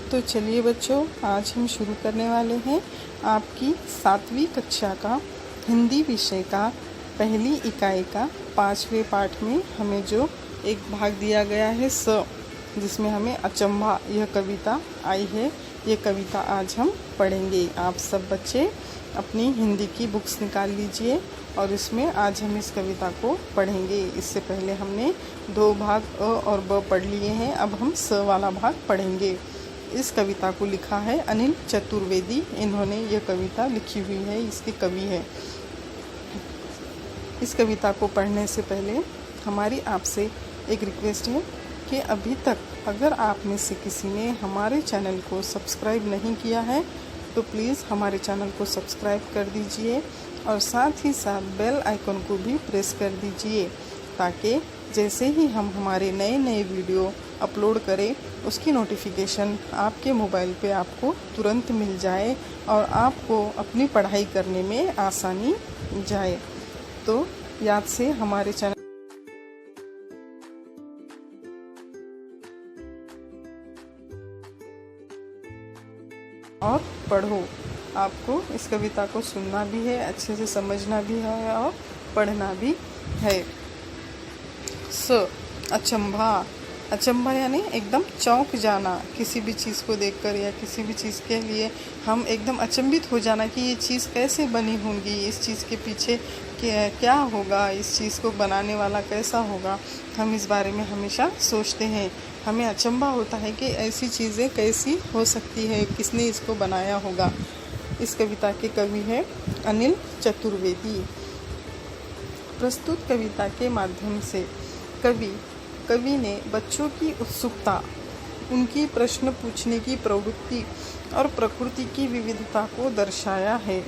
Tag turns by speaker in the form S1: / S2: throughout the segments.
S1: तो चलिए बच्चों, आज हम शुरू करने वाले हैं आपकी 7वीं कक्षा का हिंदी विषय का पहली इकाई का 5वें पाठ में हमें जो एक भाग दिया गया है जिसमें हमें अचंभा यह कविता आई है। ये कविता आज हम पढ़ेंगे। आप सब बच्चे अपनी हिंदी की बुक्स निकाल लीजिए और इसमें आज हम इस कविता को पढ़ेंगे। इससे पहले हमने 2 भाग अ और ब पढ़ लिए हैं, अब हम स वाला भाग पढ़ेंगे। इस कविता को लिखा है अनिल चतुर्वेदी। इन्होंने यह कविता लिखी हुई है, इसके कवि है। इस कविता को पढ़ने से पहले हमारी आपसे एक रिक्वेस्ट है कि अभी तक अगर आप में से किसी ने हमारे चैनल को सब्सक्राइब नहीं किया है तो प्लीज़ हमारे चैनल को सब्सक्राइब कर दीजिए और साथ ही साथ बेल आइकन को भी प्रेस कर दीजिए, ताकि जैसे ही हम हमारे नए वीडियो अपलोड करें उसकी नोटिफिकेशन आपके मोबाइल पे आपको तुरंत मिल जाए और आपको अपनी पढ़ाई करने में आसानी जाए। तो याद से हमारे चैनल और पढ़ो। आपको इस कविता को सुनना भी है, अच्छे से समझना भी है और पढ़ना भी है। अचंभा। अचंभा यानी एकदम चौंक जाना, किसी भी चीज़ को देखकर या किसी भी चीज़ के लिए हम एकदम अचंभित हो जाना कि ये चीज़ कैसे बनी होगी, इस चीज़ के पीछे क्या होगा, इस चीज़ को बनाने वाला कैसा होगा। हम इस बारे में हमेशा सोचते हैं। हमें अचंभा होता है कि ऐसी चीज़ें कैसी हो सकती है, किसने इसको बनाया होगा। इस कविता के कवि है अनिल चतुर्वेदी। प्रस्तुत कविता के माध्यम से कवि ने बच्चों की उत्सुकता, उनकी प्रश्न पूछने की प्रवृत्ति और प्रकृति की विविधता को दर्शाया है।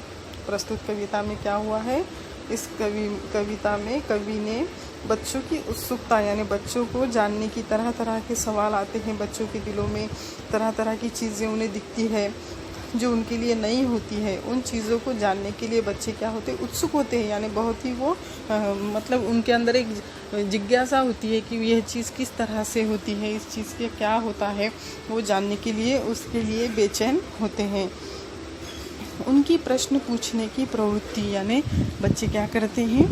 S1: प्रस्तुत कविता में क्या हुआ है, इस कविता में कवि ने बच्चों की उत्सुकता यानी बच्चों को जानने की तरह तरह के सवाल आते हैं। बच्चों के दिलों में तरह तरह की चीज़ें उन्हें दिखती है जो उनके लिए नई होती है। उन चीज़ों को जानने के लिए बच्चे क्या होते हैं, उत्सुक होते हैं। यानी बहुत ही वो मतलब उनके अंदर एक जिज्ञासा होती है कि यह चीज़ किस तरह से होती है, इस चीज़ के क्या होता है, वो जानने के लिए उसके लिए बेचैन होते हैं। उनकी प्रश्न पूछने की प्रवृत्ति यानी बच्चे क्या करते हैं,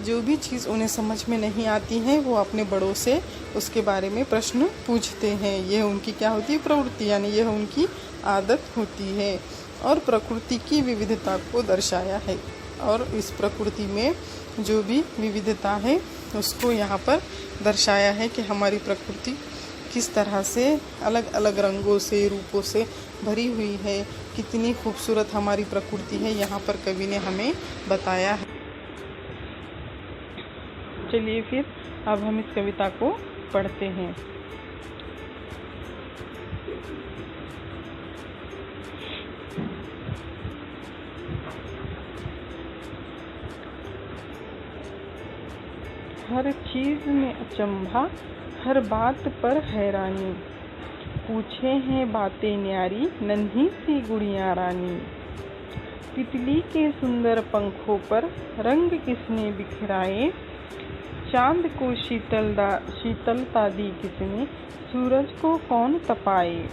S1: जो भी चीज़ उन्हें समझ में नहीं आती है वो अपने बड़ों से उसके बारे में प्रश्न पूछते हैं। यह उनकी क्या होती है, प्रवृत्ति, यानी यह उनकी आदत होती है। और प्रकृति की विविधता को दर्शाया है, और इस प्रकृति में जो भी विविधता है उसको यहाँ पर दर्शाया है कि हमारी प्रकृति किस तरह से अलग अलग रंगों से, रूपों से भरी हुई है, कितनी खूबसूरत हमारी प्रकृति है, यहाँ पर कवि ने हमें बताया है। चलिए फिर अब हम इस कविता को पढ़ते हैं। हर चीज़ में अचंभा, हर बात पर हैरानी, पूछे हैं बातें न्यारी, नन्ही सी गुड़िया रानी। तितली के सुंदर पंखों पर रंग किसने बिखराए, चांद को शीतलता दी किसने, सूरज को कौन तपाए।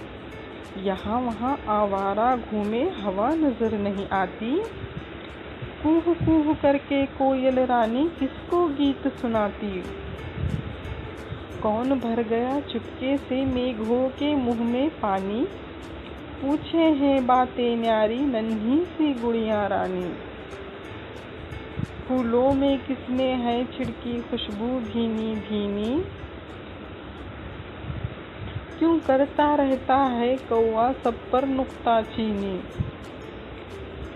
S1: यहाँ वहाँ आवारा घूमे, हवा नजर नहीं आती, कूह कूह करके कोयल रानी किसको गीत सुनाती। कौन भर गया चुपके से मेघों के मुँह में पानी, पूछे हैं बातें न्यारी, नन्ही सी गुड़िया रानी। फूलों में किसने है छिड़की खुशबू भीनी भीनी, क्यों करता रहता है कौवा सब पर नुक्ता चीनी।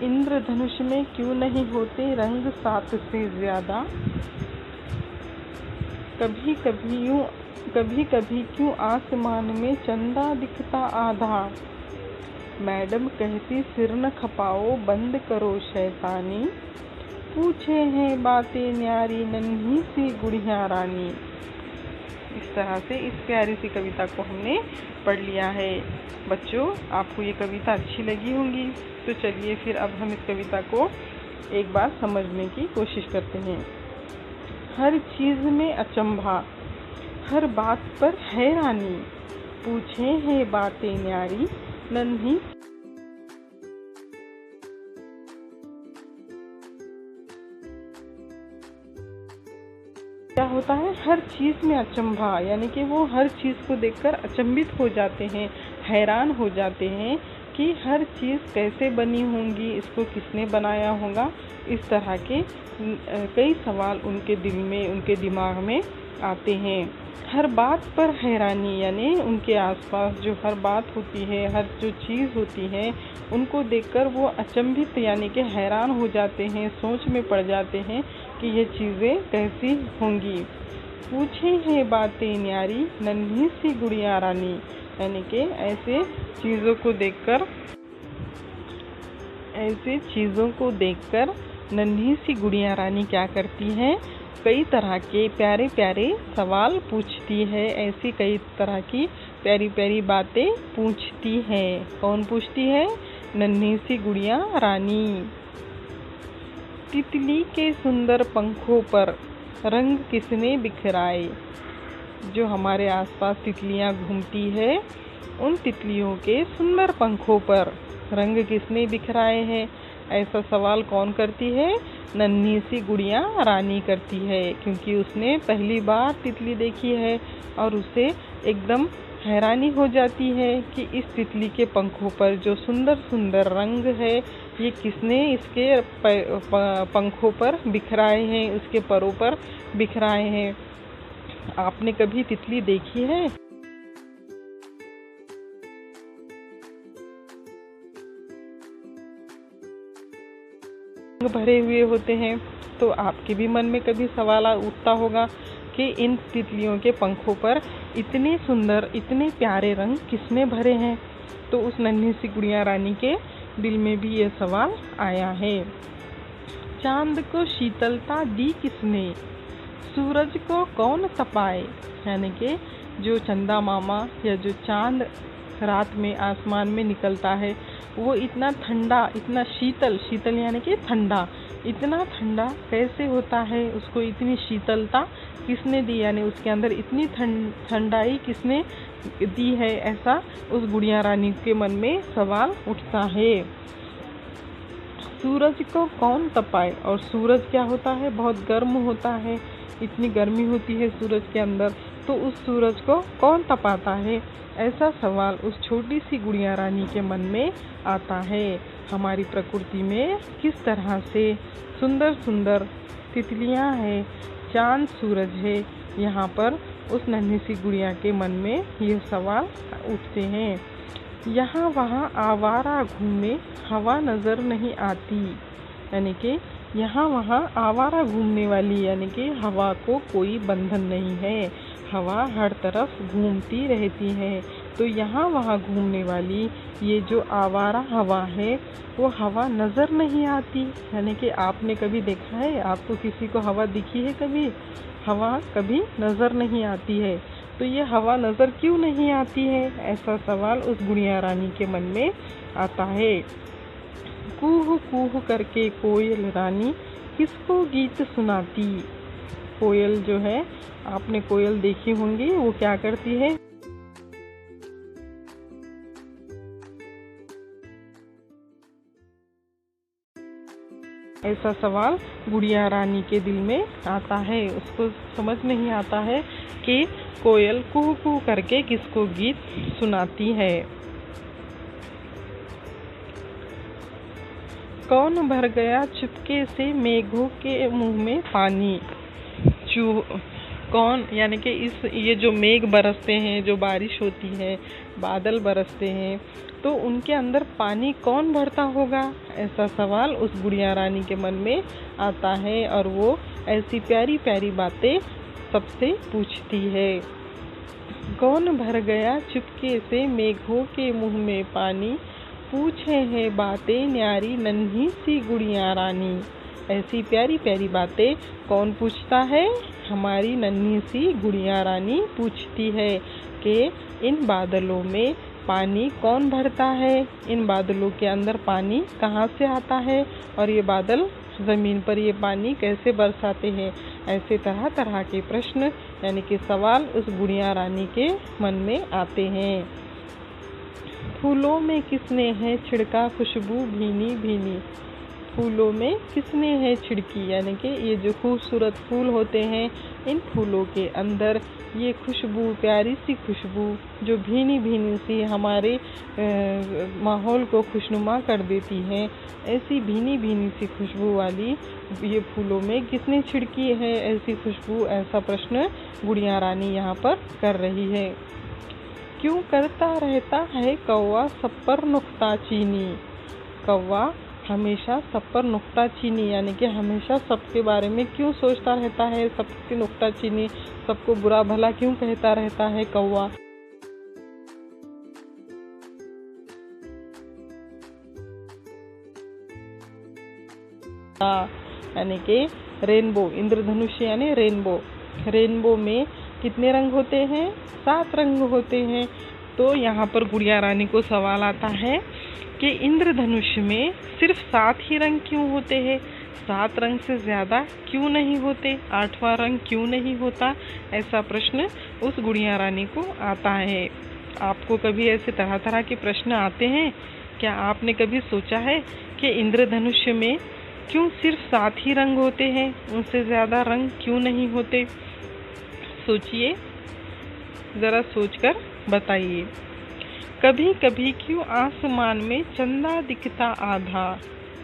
S1: इंद्रधनुष में क्यों नहीं होते रंग 7 से ज़्यादा, कभी कभी क्यों आसमान में चंदा दिखता आधा। मैडम कहती सिर न खपाओ, बंद करो शैतानी, पूछे हैं बातें न्यारी, नन्ही सी गुड़िया रानी। इस तरह से इस प्यारी सी कविता को हमने पढ़ लिया है। बच्चों, आपको ये कविता अच्छी लगी होंगी, तो चलिए फिर अब हम इस कविता को एक बार समझने की कोशिश करते हैं। हर चीज़ में अचंभा, हर बात पर हैरानी, पूछे हैं बातें न्यारी नन्ही। क्या होता है, हर चीज़ में अचंभा, यानी कि वो हर चीज़ को देखकर अचंभित हो जाते हैं, हैरान हो जाते हैं कि हर चीज़ कैसे बनी होंगी, इसको किसने बनाया होगा। इस तरह के कई सवाल उनके दिल में, उनके दिमाग में आते हैं। हर बात पर हैरानी, यानी उनके आसपास जो हर बात होती है, हर जो चीज़ होती है, उनको देखकर वो अचंभित यानी कि हैरान हो जाते हैं, सोच में पड़ जाते हैं कि ये चीज़ें कैसी होंगी। पूछे हैं बातें न्यारी नन्ही सी गुड़िया रानी, यानी कि ऐसे चीज़ों को देखकर नन्ही सी गुड़िया रानी क्या करती है, कई तरह के प्यारे प्यारे सवाल पूछती है, ऐसी कई तरह की प्यारी प्यारी बातें पूछती है। कौन पूछती है? नन्ही सी गुड़िया रानी। तितली के सुंदर पंखों पर रंग किसने बिखराए। जो हमारे आसपास तितलियां घूमती है, उन तितलियों के सुंदर पंखों पर रंग किसने बिखराए हैं, ऐसा सवाल कौन करती है? नन्ही सी गुड़िया रानी करती है, क्योंकि उसने पहली बार तितली देखी है और उसे एकदम हैरानी हो जाती है कि इस तितली के पंखों पर जो सुंदर सुंदर रंग है, ये किसने इसके पंखों पर बिखराए हैं, उसके परों पर बिखराए हैं। आपने कभी तितली देखी है? भरे हुए होते हैं, तो आपके भी मन में कभी सवाल उठता होगा कि इन तितलियों के पंखों पर इतने सुंदर, इतने प्यारे रंग किसने भरे हैं। तो उस नन्ही सी गुड़िया रानी के दिल में भी ये सवाल आया है। चांद को शीतलता दी किसने, सूरज को कौन तपाए। यानी कि जो चंदा मामा या जो चांद रात में आसमान में निकलता है, वो इतना ठंडा, इतना शीतल, शीतल यानी कि ठंडा, इतना ठंडा कैसे होता है, उसको इतनी शीतलता किसने दी, यानी उसके अंदर इतनी ठंडाई किसने दी है, ऐसा उस गुड़िया रानी के मन में सवाल उठता है। सूरज को कौन तपाए, और सूरज क्या होता है, बहुत गर्म होता है, इतनी गर्मी होती है सूरज के अंदर, तो उस सूरज को कौन तपाता है, ऐसा सवाल उस छोटी सी गुड़िया रानी के मन में आता है। हमारी प्रकृति में किस तरह से सुंदर सुंदर तितलियां हैं, चांद सूरज है, यहाँ पर उस नन्ही सी गुड़िया के मन में ये सवाल उठते हैं। यहाँ वहाँ आवारा घूमे हवा नज़र नहीं आती, यानी कि यहाँ वहाँ आवारा घूमने वाली, यानी कि हवा को कोई बंधन नहीं है, हवा हर तरफ घूमती रहती है। तो यहाँ वहाँ घूमने वाली ये जो आवारा हवा है, वो हवा नज़र नहीं आती, यानी कि आपने कभी देखा है, आपको किसी को हवा दिखी है कभी? हवा कभी नज़र नहीं आती है। तो ये हवा नज़र क्यों नहीं आती है, ऐसा सवाल उस गुड़िया रानी के मन में आता है। कूह कूह करके कोयल रानी किसको गीत सुनाती। कोयल जो है, आपने कोयल देखी होंगी, वो क्या करती है, ऐसा सवाल गुड़िया रानी के दिल में आता है। उसको समझ नहीं आता है कि कोयल कूह कूह करके किसको गीत सुनाती है। कौन भर गया चुपके से मेघों के मुंह में पानी। कौन, यानी कि ये जो मेघ बरसते हैं, जो बारिश होती है, बादल बरसते हैं, तो उनके अंदर पानी कौन भरता होगा, ऐसा सवाल उस गुड़िया रानी के मन में आता है। और वो ऐसी प्यारी प्यारी बातें सबसे पूछती है। कौन भर गया चुपके से मेघों के मुंह में पानी, पूछे है बातें न्यारी नन्ही सी गुड़िया रानी। ऐसी प्यारी प्यारी बातें कौन पूछता है, हमारी नन्ही सी गुड़िया रानी पूछती है कि इन बादलों में पानी कौन भरता है, इन बादलों के अंदर पानी कहाँ से आता है, और ये बादल ज़मीन पर ये पानी कैसे बरसाते हैं। ऐसे तरह तरह के प्रश्न यानी कि सवाल उस गुड़िया रानी के मन में आते हैं। फूलों में किसने है छिड़का खुशबू भीनी भीनी। फूलों में किसने है छिड़की यानी कि ये जो खूबसूरत फूल होते हैं, इन फूलों के अंदर ये खुशबू, प्यारी सी खुशबू जो भीनी भीनी सी हमारे माहौल को खुशनुमा कर देती है, ऐसी भीनी भीनी सी खुशबू वाली ये फूलों में किसने छिड़की है ऐसी खुशबू। ऐसा प्रश्न गुड़िया रानी यहाँ पर कर रही है। क्यों करता रहता है कौवा सब पर नुक्ताचीनी। कौवा हमेशा सब पर नुक्ताचीनी यानी कि हमेशा सबके बारे में क्यों सोचता रहता है, सबकी नुक्ताचीनी, सबको बुरा भला क्यों कहता रहता है कौवा। यानी कि रेनबो, इंद्रधनुष यानी रेनबो। रेनबो में कितने रंग होते हैं? 7 रंग होते हैं। तो यहाँ पर गुड़िया रानी को सवाल आता है कि इंद्रधनुष में सिर्फ 7 ही रंग क्यों होते हैं? 7 रंग से ज़्यादा क्यों नहीं होते? 8वां रंग क्यों नहीं होता? ऐसा प्रश्न उस गुड़िया रानी को आता है। आपको कभी ऐसे तरह तरह के प्रश्न आते हैं? क्या आपने कभी सोचा है कि इंद्रधनुष में क्यों सिर्फ 7 ही रंग होते हैं, उनसे ज़्यादा रंग क्यों नहीं होते? सोचिए, ज़रा सोचकर बताइए। कभी कभी क्यों आसमान में चंदा दिखता आधा।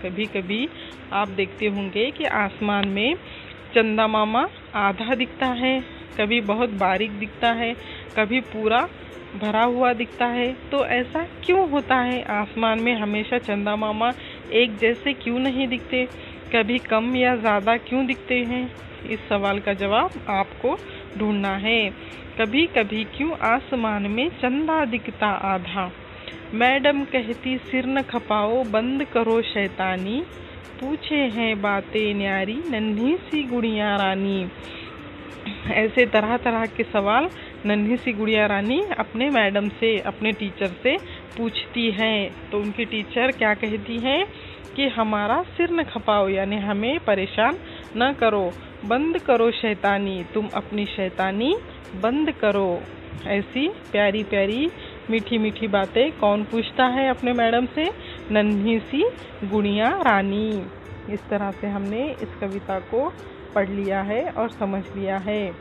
S1: कभी कभी आप देखते होंगे कि आसमान में चंदा मामा आधा दिखता है, कभी बहुत बारीक दिखता है, कभी पूरा भरा हुआ दिखता है। तो ऐसा क्यों होता है? आसमान में हमेशा चंदा मामा एक जैसे क्यों नहीं दिखते? कभी कम या ज़्यादा क्यों दिखते हैं? इस सवाल का जवाब आपको ढूंढना है। कभी कभी क्यों आसमान में चंदा दिखता आधा। मैडम कहती सिर न खपाओ बंद करो शैतानी। पूछे हैं बातें न्यारी नन्ही सी गुड़िया रानी। ऐसे तरह तरह के सवाल नन्ही सी गुड़िया रानी अपने मैडम से, अपने टीचर से पूछती हैं। तो उनकी टीचर क्या कहती हैं कि हमारा सिर न खपाओ यानी हमें परेशान न करो, बंद करो शैतानी, तुम अपनी शैतानी बंद करो। ऐसी प्यारी प्यारी मीठी मीठी बातें कौन पूछता है अपने मैडम से? नन्ही सी गुड़िया रानी। इस तरह से हमने इस कविता को पढ़ लिया है और समझ लिया है।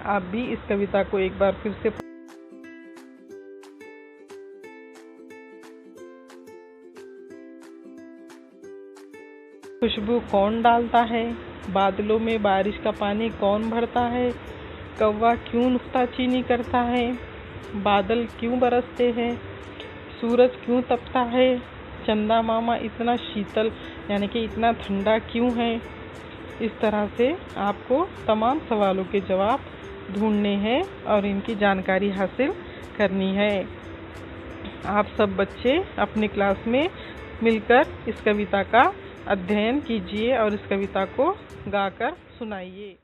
S1: आप भी इस कविता को एक बार फिर से खुशबू कौन डालता है? बादलों में बारिश का पानी कौन भरता है? कौवा क्यों नुक्ताचीनी करता है? बादल क्यों बरसते हैं? सूरज क्यों तपता है? चंदा मामा इतना शीतल यानी कि इतना ठंडा क्यों है? इस तरह से आपको तमाम सवालों के जवाब ढूंढने हैं और इनकी जानकारी हासिल करनी है। आप सब बच्चे अपनी क्लास में मिलकर इस कविता का अध्ययन कीजिए और इस कविता को गाकर सुनाइए।